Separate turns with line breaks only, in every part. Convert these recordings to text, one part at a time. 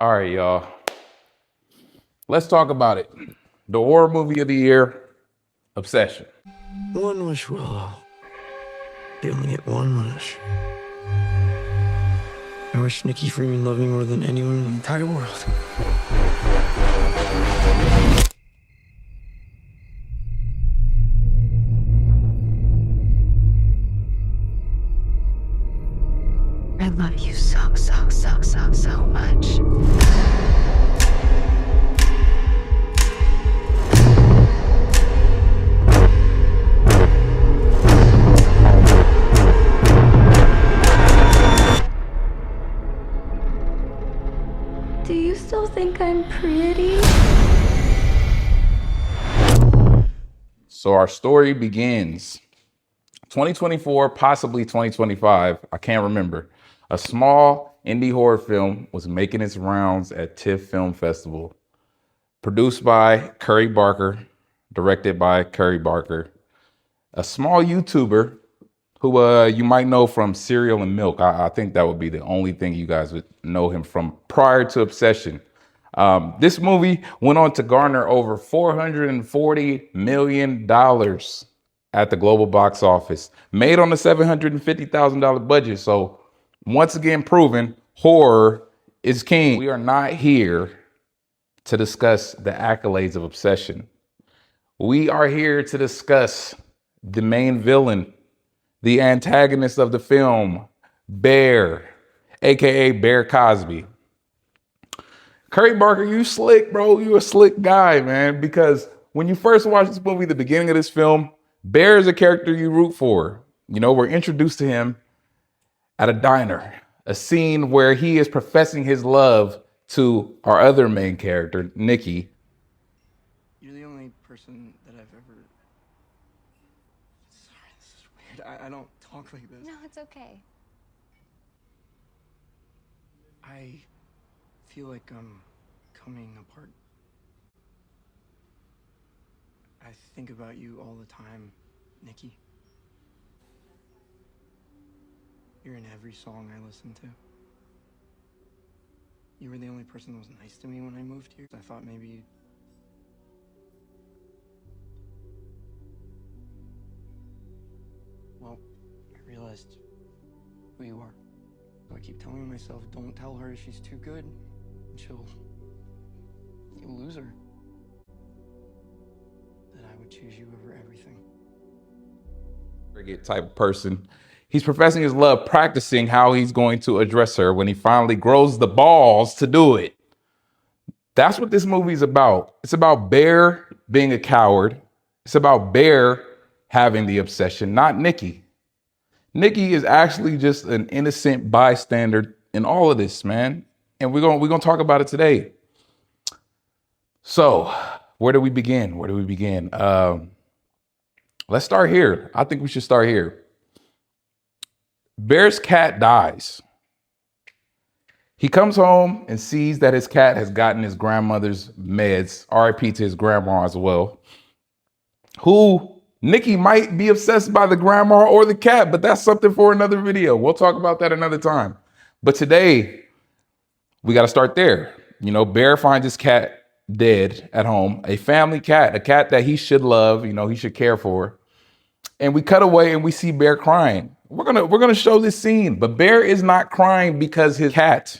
All right, y'all. Let's talk about it. The horror movie of the year, Obsession.
One wish, Willow. You only get one wish. I wish Nikki Freeman loved me more than anyone in the entire world.
I love you so much. Do you still think I'm pretty?
So our story begins 2024, possibly 2025. I can't remember. A small indie horror film was making its rounds at TIFF Film Festival. Produced by Curry Barker, directed by Curry Barker, a small YouTuber who you might know from Cereal and Milk. I think that would be the only thing you guys would know him from prior to Obsession. This movie went on to garner over $440 million at the global box office, made on a $750,000 budget. So once again, proven horror is king. We are not here to discuss the accolades of Obsession. We are here to discuss the main villain, the antagonist of the film, Bear, aka Bear Cosby. Curry Barker, you slick, bro. You a slick guy, man. Because when you first watch this movie, the beginning of this film, Bear is a character you root for. You know, we're introduced to him at a diner, a scene where he is professing his love to our other main character, Nikki.
You're the only person that I've ever... Sorry, this is weird. I don't talk like this.
No, it's okay.
I feel like I'm coming apart. I think about you all the time, Nikki. You're in every song I listen to. You were the only person that was nice to me when I moved here. I thought maybe... Well, I realized who you are. So I keep telling myself, don't tell her she's too good. You'll lose her. That I would choose you over everything.
Type of person. He's professing his love, practicing how he's going to address her when he finally grows the balls to do it. That's what this movie's about. It's about Bear being a coward. It's about Bear having the obsession, not Nikki. Nikki is actually just an innocent bystander in all of this, man. And we're gonna talk about it today. So, where do we begin? Let's start here. I think we should start here. Bear's cat dies. He comes home and sees that his cat has gotten his grandmother's meds, RIP to his grandma as well, who Nikki might be obsessed by the grandma or the cat, but that's something for another video. We'll talk about that another time. But today, we got to start there. You know, Bear finds his cat dead at home, a family cat, a cat that he should love, you know, he should care for. And we cut away and we see Bear crying. We're gonna show this scene, but Bear is not crying because his cat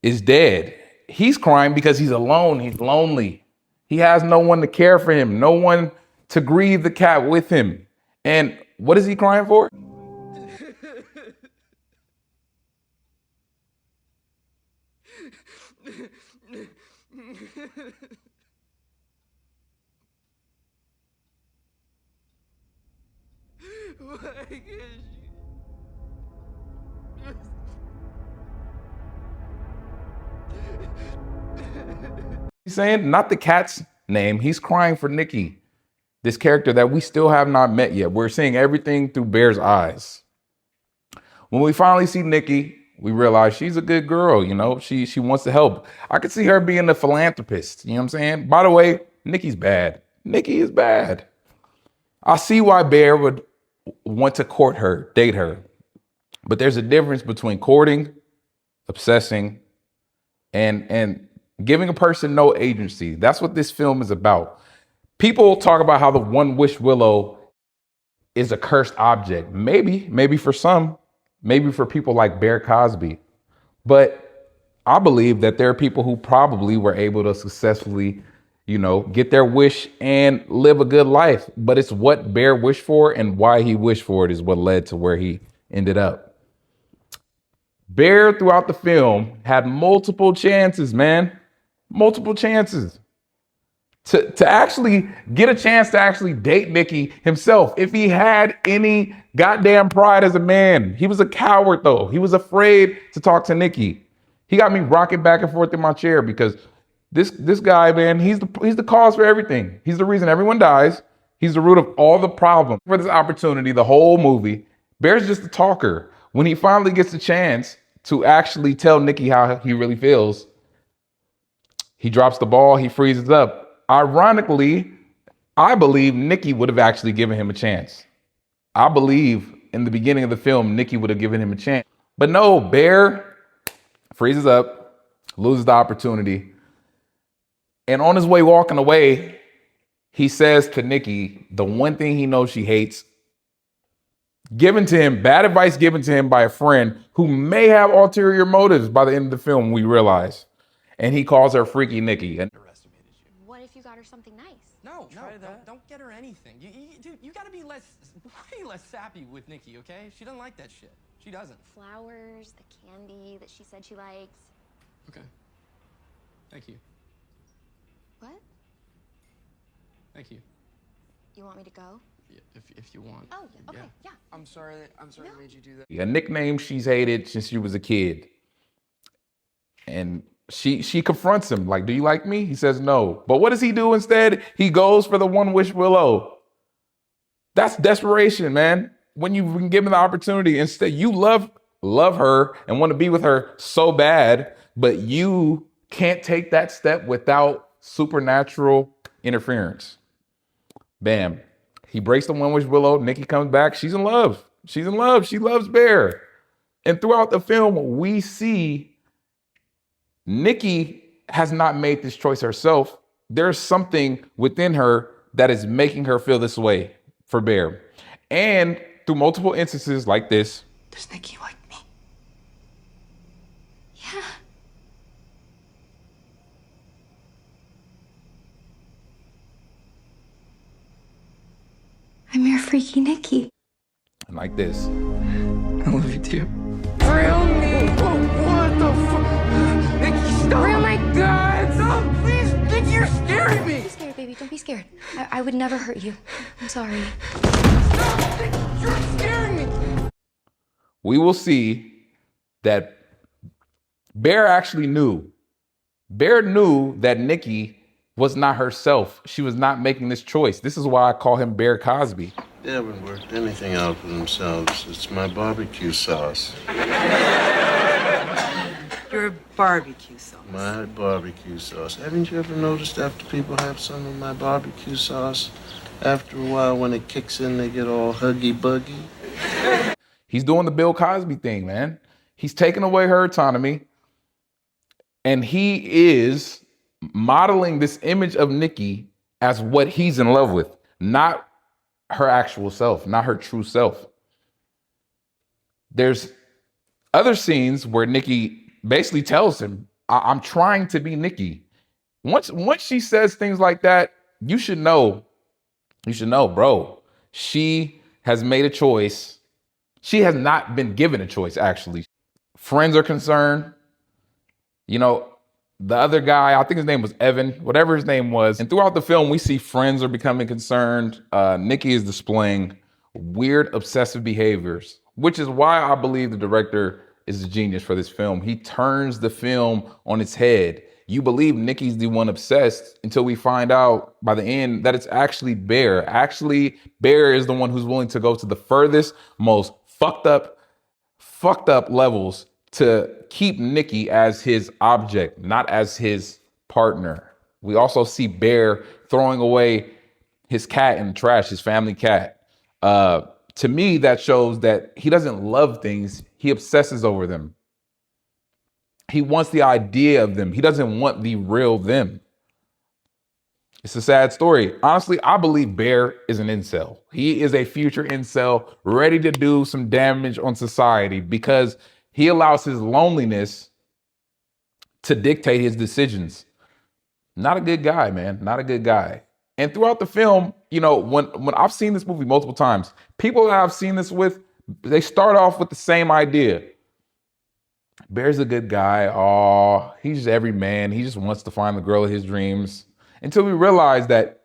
is dead. He's crying because he's alone, he's lonely. He has no one to care for him, no one to grieve the cat with him. And what is he crying for?
Why can't you?
He's saying not the cat's name. He's crying for Nikki, this character that we still have not met yet. We're seeing everything through Bear's eyes. When we finally see Nikki, we realize she's a good girl, you know, she wants to help. I could see her being a philanthropist, you know what I'm saying? By the way, Nikki's bad. Nikki is bad. I see why Bear would want to court her, date her. But there's a difference between courting, obsessing, and giving a person no agency. That's what this film is about. People talk about how the One Wish Willow is a cursed object. Maybe for some, maybe for people like Bear Cosby. But I believe that there are people who probably were able to successfully, get their wish and live a good life. But it's what Bear wished for and why he wished for it is what led to where he ended up. Bear, throughout the film, had multiple chances, man. Multiple chances to actually get a chance to actually date Nikki himself. If he had any goddamn pride as a man. He was a coward, though. He was afraid to talk to Nikki. He got me rocking back and forth in my chair because this guy, man, he's the cause for everything. He's the reason everyone dies. He's the root of all the problems. For this opportunity, the whole movie, Bear's just a talker. When he finally gets a chance to actually tell Nikki how he really feels, he drops the ball, he freezes up. Ironically, I believe Nikki would have actually given him a chance. I believe in the beginning of the film, Nikki would have given him a chance. But no, Bear freezes up, loses the opportunity. And on his way walking away, he says to Nikki the one thing he knows she hates, given to him, bad advice given to him by a friend who may have ulterior motives by the end of the film, we realize. And he calls her Freaky Nikki. And
What if you got her something nice?
No, don't get her anything. Dude, you gotta be way less sappy with Nikki, okay? She doesn't like that shit. She doesn't.
Flowers, the candy that she said she likes.
Okay. Thank you.
What?
Thank you.
You want me to go?
Yeah, if you want.
Oh, okay, yeah.
I'm sorry I made you do that.
a nickname she's hated since she was a kid. And she confronts him like, do you like me? He says no. But what does he do instead? He goes for the One Wish Willow. That's desperation, man. When you've been given the opportunity, instead you love her and want to be with her so bad, but you can't take that step without supernatural interference. Bam. He breaks the One Wish Willow. Nikki comes back. She's in love. She loves Bear. And throughout the film, we see Nikki has not made this choice herself. There's something within her that is making her feel this way for Bear. And through multiple instances like this,
Does Nikki like me?
Yeah. I'm your Freaky Nikki.
and like this.
I love you too. Thrill me! What the fuck? Nikki, stop! Oh my God! Stop, please! Nikki, you're scaring me!
Don't be scared, baby. Don't be scared. I would never hurt you. I'm sorry.
Stop! Nikki, you're scaring me!
We will see that Bear actually knew. Bear knew that Nikki was not herself. She was not making this choice. This is why I call him Bear Cosby.
They haven't worked anything out for themselves. It's my barbecue sauce.
Your barbecue sauce.
My barbecue sauce. Haven't you ever noticed after people have some of my barbecue sauce, after a while when it kicks in, they get all huggy-buggy?
He's doing the Bill Cosby thing, man. He's taking away her autonomy. And he is modeling this image of Nikki as what he's in love with, not her actual self, not her true self. There's other scenes where Nikki basically tells him, I'm trying to be Nikki. Once she says things like that, you should know, bro, she has made a choice. She has not been given a choice, actually. Friends are concerned. You know, the other guy, I think his name was Evan, whatever his name was. And throughout the film, we see friends are becoming concerned. Nikki is displaying weird obsessive behaviors, which is why I believe the director is a genius for this film. He turns the film on its head. You believe Nikki's the one obsessed until we find out by the end that it's actually Bear. Actually, Bear is the one who's willing to go to the furthest, most fucked up levels to keep Nikki as his object, not as his partner. We also see Bear throwing away his cat in the trash, his family cat. To me, that shows that he doesn't love things. He obsesses over them. He wants the idea of them. He doesn't want the real them. It's a sad story. Honestly, I believe Bear is an incel. He is a future incel ready to do some damage on society because he allows his loneliness to dictate his decisions. Not a good guy, man. Not a good guy. And throughout the film, you know, when I've seen this movie multiple times, people that I've seen this with, they start off with the same idea. Bear's a good guy. Oh, he's just every man. He just wants to find the girl of his dreams. Until we realize that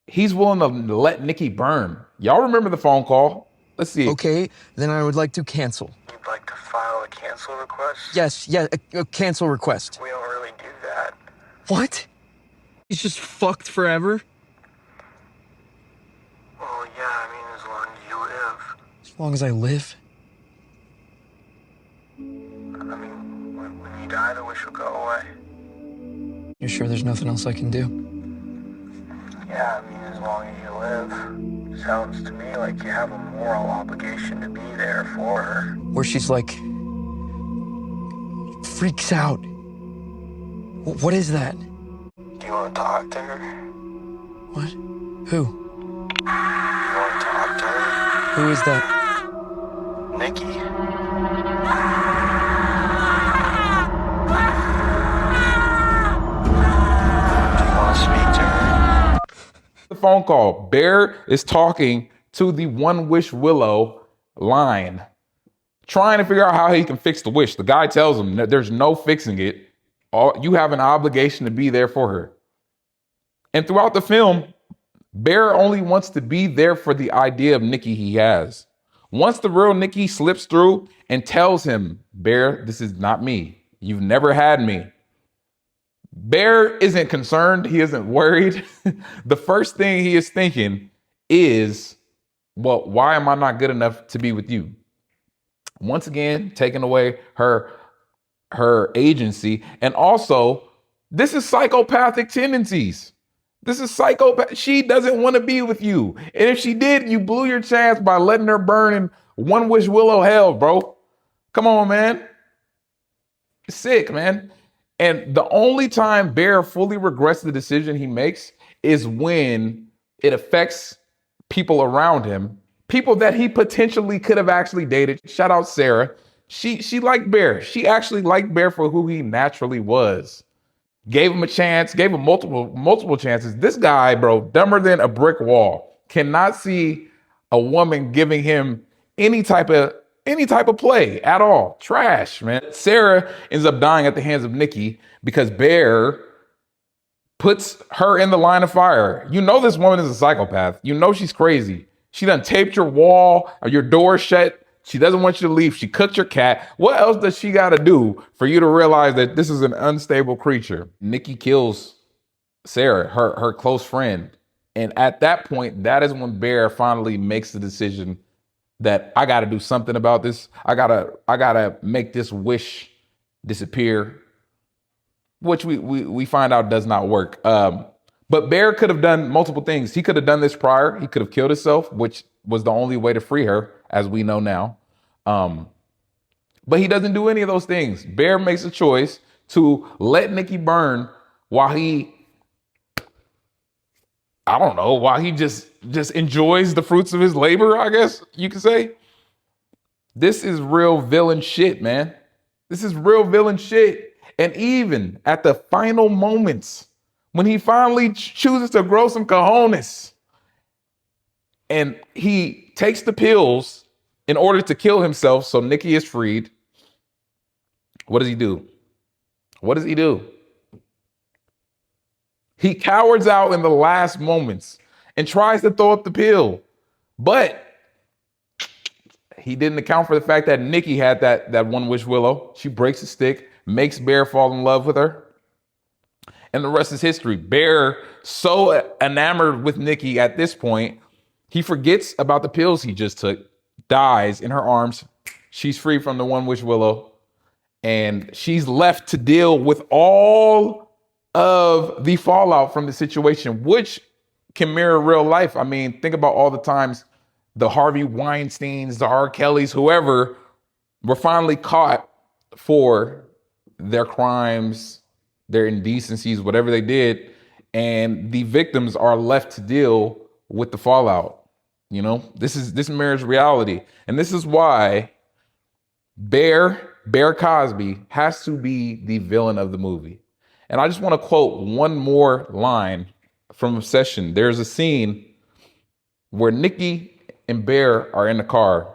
he's willing to let Nikki burn. Y'all remember the phone call? Let's see.
Okay, then I would like to cancel.
You'd like to file a cancel request?
Yes, a cancel request.
We don't really do that.
What? He's just fucked forever?
Well, yeah, I mean, as long as you live.
As long as I live?
I mean, when you die, the wish will go away.
You're sure there's nothing else I can do?
Yeah, I mean, as long as you live. Sounds to me like you have a moral obligation to be there for her.
Where she's like... freaks out. What is that?
Do you want to talk to her?
What? Who?
You want to talk to her?
Who is that?
Nikki.
The phone call. Bear is talking to the One Wish Willow line, trying to figure out how he can fix the wish. The guy tells him that there's no fixing it. You have an obligation to be there for her. And throughout the film, Bear only wants to be there for the idea of Nikki he has. Once the real Nikki slips through and tells him, Bear, this is not me. You've never had me. Bear isn't concerned. He isn't worried. The first thing he is thinking is, well, why am I not good enough to be with you? Once again, taking away her agency. And also, this is psychopathic tendencies. This is psychopath. She doesn't want to be with you. And if she did, you blew your chance by letting her burn in One Wish Willow hell, bro. Come on, man. It's sick, man. And the only time Bear fully regrets the decision he makes is when it affects people around him, people that he potentially could have actually dated. Shout out Sarah. She liked Bear. She actually liked Bear for who he naturally was. Gave him a chance, gave him multiple chances. This guy, bro, dumber than a brick wall, cannot see a woman giving him any type of play at all. Trash, man. Sarah ends up dying at the hands of Nikki because Bear puts her in the line of fire. You know this woman is a psychopath. You know she's crazy. She done taped your wall or your door shut. She doesn't want you to leave. She cooked your cat. What else does she got to do for you to realize that this is an unstable creature? Nikki kills Sarah, her close friend. And at that point, that is when Bear finally makes the decision that I got to do something about this. I gotta make this wish disappear, which we find out does not work. But Bear could have done multiple things. He could have done this prior. He could have killed himself, which was the only way to free her, as we know now. But he doesn't do any of those things. Bear makes a choice to let Nikki burn while he just enjoys the fruits of his labor, I guess you could say. This is real villain shit, man. This is real villain shit. And even at the final moments, when he finally chooses to grow some cojones and he takes the pills in order to kill himself so Nikki is freed, what does he do? What does he do? He cowers out in the last moments and tries to throw up the pill. But he didn't account for the fact that Nikki had that One Wish Willow. She breaks the stick, makes Bear fall in love with her. And the rest is history. Bear, so enamored with Nikki at this point, he forgets about the pills he just took, dies in her arms. She's free from the One Wish Willow. And she's left to deal with all of the fallout from the situation, which can mirror real life. I mean, think about all the times the Harvey Weinsteins, the R. Kellys, whoever were finally caught for their crimes, their indecencies, whatever they did, and the victims are left to deal with the fallout. You know, this mirrors reality, and this is why Bear Cosby has to be the villain of the movie. And I just want to quote one more line from Obsession. There's a scene where Nikki and Bear are in the car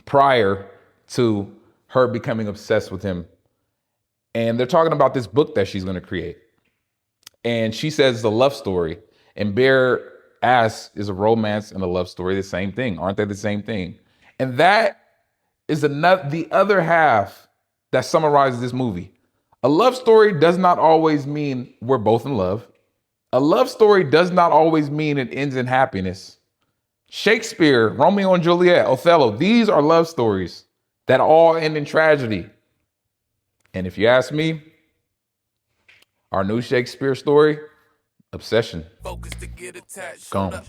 prior to her becoming obsessed with him. And they're talking about this book that she's going to create. And she says the love story. And Bear asks, is a romance and a love story the same thing? Aren't they the same thing? And that is the other half that summarizes this movie. A love story does not always mean we're both in love. A love story does not always mean it ends in happiness. Shakespeare, Romeo and Juliet, Othello, these are love stories that all end in tragedy. And if you ask me, our new Shakespeare story, Obsession. Gone.